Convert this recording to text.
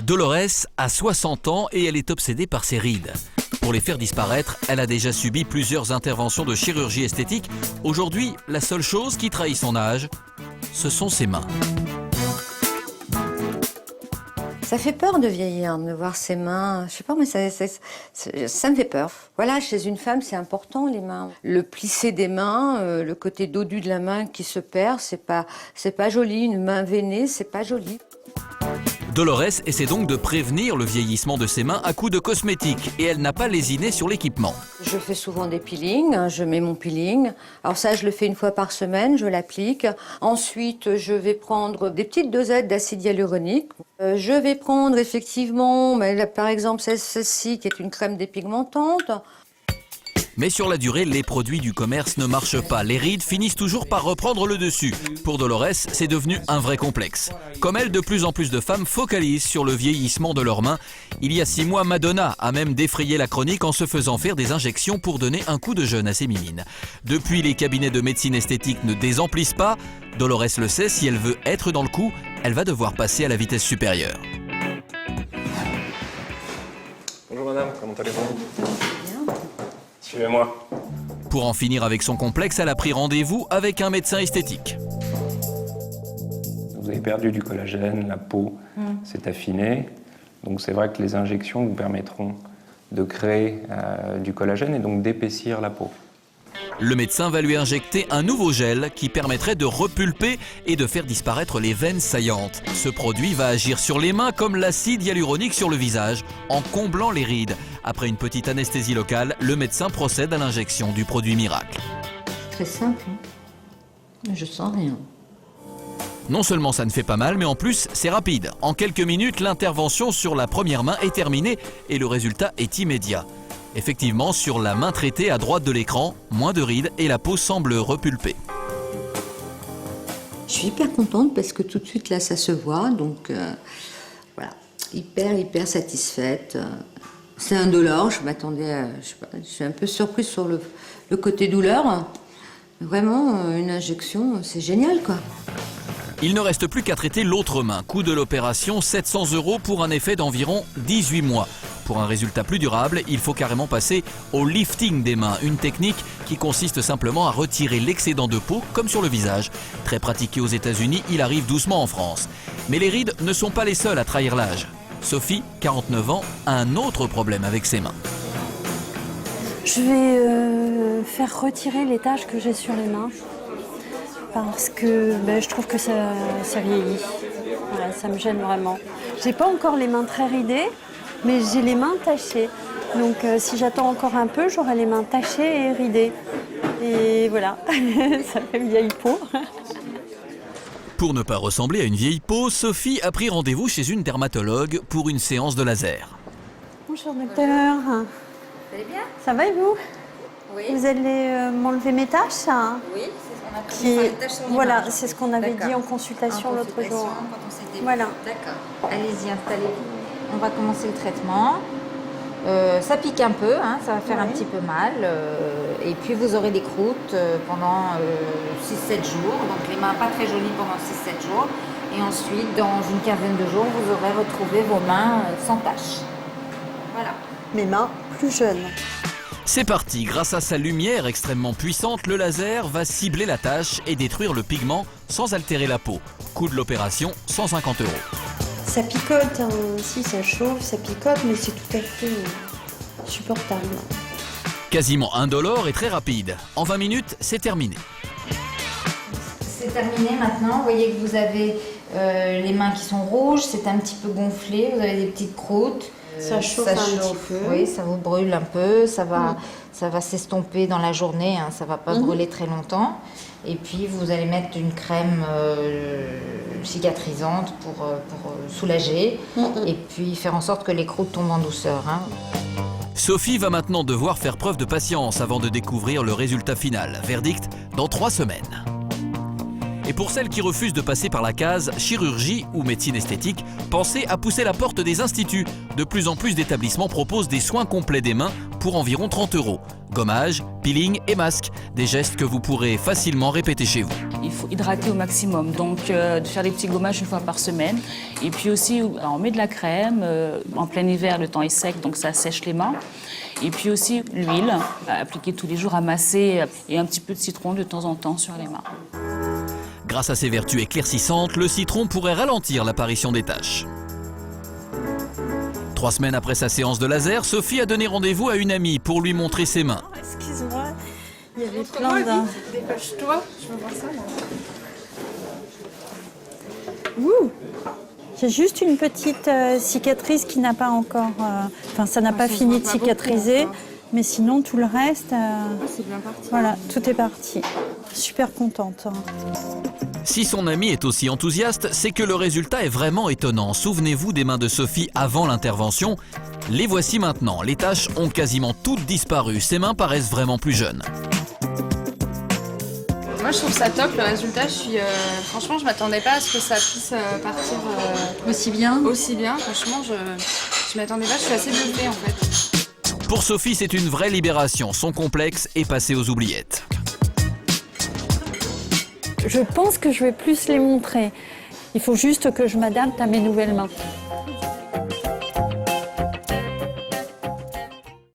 Dolores a 60 ans et elle est obsédée par ses rides. Pour les faire disparaître, elle a déjà subi plusieurs interventions de chirurgie esthétique. Aujourd'hui, la seule chose qui trahit son âge, ce sont ses mains. Ça fait peur de vieillir, de voir ses mains. Je sais pas, mais ça me fait peur. Voilà, chez une femme, c'est important, les mains. Le plissé des mains, le côté dodu de la main qui se perd, c'est pas joli. Une main veinée, c'est pas joli. Dolores essaie donc de prévenir le vieillissement de ses mains à coups de cosmétiques et elle n'a pas lésiné sur l'équipement. Je fais souvent des peelings, je mets mon peeling. Alors ça, je le fais une fois par semaine, je l'applique. Ensuite, je vais prendre des petites dosettes d'acide hyaluronique. Je vais prendre effectivement, par exemple, celle-ci qui est une crème dépigmentante. Mais sur la durée, les produits du commerce ne marchent pas. Les rides finissent toujours par reprendre le dessus. Pour Dolores, c'est devenu un vrai complexe. Comme elle, de plus en plus de femmes focalisent sur le vieillissement de leurs mains. Il y a 6 mois, Madonna a même défrayé la chronique en se faisant faire des injections pour donner un coup de jeune à ses mimines. Depuis, les cabinets de médecine esthétique ne désemplissent pas. Dolores le sait, si elle veut être dans le coup, elle va devoir passer à la vitesse supérieure. Bonjour madame, comment allez-vous? Suivez-moi. Pour en finir avec son complexe, elle a pris rendez-vous avec un médecin esthétique. Vous avez perdu du collagène, la peau s'est affinée. Donc c'est vrai que les injections vous permettront de créer du collagène et donc d'épaissir la peau. Le médecin va lui injecter un nouveau gel qui permettrait de repulper et de faire disparaître les veines saillantes. Ce produit va agir sur les mains comme l'acide hyaluronique sur le visage, en comblant les rides. Après une petite anesthésie locale, le médecin procède à l'injection du produit miracle. Très simple, je sens rien. Non seulement ça ne fait pas mal, mais en plus c'est rapide. En quelques minutes, l'intervention sur la première main est terminée et le résultat est immédiat. Effectivement, sur la main traitée à droite de l'écran, moins de rides et la peau semble repulpée. Je suis hyper contente parce que tout de suite là ça se voit, donc voilà, hyper satisfaite. C'est indolore, je m'attendais à, je sais pas, je suis un peu surprise sur le côté douleur. Vraiment, une injection, c'est génial quoi. Il ne reste plus qu'à traiter l'autre main. Coût de l'opération, 700 € pour un effet d'environ 18 mois. Pour un résultat plus durable, il faut carrément passer au lifting des mains, une technique qui consiste simplement à retirer l'excédent de peau, comme sur le visage. Très pratiqué aux États-Unis, il arrive doucement en France. Mais les rides ne sont pas les seules à trahir l'âge. Sophie, 49 ans, a un autre problème avec ses mains. Je vais faire retirer les taches que j'ai sur les mains parce que je trouve que ça vieillit. Voilà, ça me gêne vraiment. J'ai pas encore les mains très ridées, mais j'ai les mains tachées. Donc si j'attends encore un peu, j'aurai les mains tachées et ridées. Et voilà, ça fait une vieille peau. Pour ne pas ressembler à une vieille peau, Sophie a pris rendez-vous chez une dermatologue pour une séance de laser. Bonjour docteur. Vous allez bien? Ça va et vous? Oui. Vous allez m'enlever mes taches? Oui, c'est ce qu'on a les taches sur les Voilà, mains. c'est ce qu'on avait dit en consultation l'autre jour. Quand on s'était Voilà. D'accord. Allez-y, installez-vous. On va commencer le traitement. Ça pique un peu, hein, ça va faire un petit peu mal. Et puis vous aurez des croûtes pendant 6-7 jours. Donc les mains pas très jolies pendant 6-7 jours. Et ensuite, dans une quinzaine de jours, vous aurez retrouvé vos mains sans taches. Voilà. Mes mains plus jeunes. C'est parti, grâce à sa lumière extrêmement puissante, le laser va cibler la tache et détruire le pigment sans altérer la peau. Coût de l'opération, 150 €. Ça picote, hein. Si ça chauffe, ça picote, mais c'est tout à fait supportable. Quasiment indolore et très rapide. En 20 minutes, c'est terminé. C'est terminé maintenant. Vous voyez que vous avez les mains qui sont rouges, c'est un petit peu gonflé, vous avez des petites croûtes. Ça chauffe un petit peu. Oui, ça vous brûle un peu, ça va s'estomper dans la journée, hein, ça ne va pas brûler très longtemps. Et puis vous allez mettre une crème cicatrisante pour soulager et puis faire en sorte que les croûtes tombent en douceur. Hein. Sophie va maintenant devoir faire preuve de patience avant de découvrir le résultat final. Verdict dans 3 semaines. Et pour celles qui refusent de passer par la case chirurgie ou médecine esthétique, pensez à pousser la porte des instituts. De plus en plus d'établissements proposent des soins complets des mains pour environ 30 €. Gommage, peeling et masque, des gestes que vous pourrez facilement répéter chez vous. Il faut hydrater au maximum, donc de faire des petits gommages une fois par semaine. Et puis aussi, on met de la crème. En plein hiver, le temps est sec, donc ça sèche les mains. Et puis aussi l'huile, à appliquer tous les jours, à masser, et un petit peu de citron de temps en temps sur les mains. Grâce à ses vertus éclaircissantes, le citron pourrait ralentir l'apparition des taches. 3 semaines après sa séance de laser, Sophie a donné rendez-vous à une amie pour lui montrer ses mains. Excuse-moi, il y avait plein d'un. Dépêche-toi, je veux voir ça. Ouh. J'ai juste une petite cicatrice qui n'a pas encore... Enfin, ça n'a pas fini de cicatriser. Mais sinon, tout le reste... C'est bien parti. Voilà, tout est parti. Super contente. Si son ami est aussi enthousiaste, c'est que le résultat est vraiment étonnant. Souvenez-vous des mains de Sophie avant l'intervention. Les voici maintenant. Les taches ont quasiment toutes disparu. Ses mains paraissent vraiment plus jeunes. Moi, je trouve ça top, le résultat. Franchement, je m'attendais pas à ce que ça puisse partir Aussi bien. aussi bien. Franchement, je m'attendais pas, je suis assez bluffée en fait. Pour Sophie, c'est une vraie libération. Son complexe est passé aux oubliettes. Je pense que je vais plus les montrer. Il faut juste que je m'adapte à mes nouvelles mains.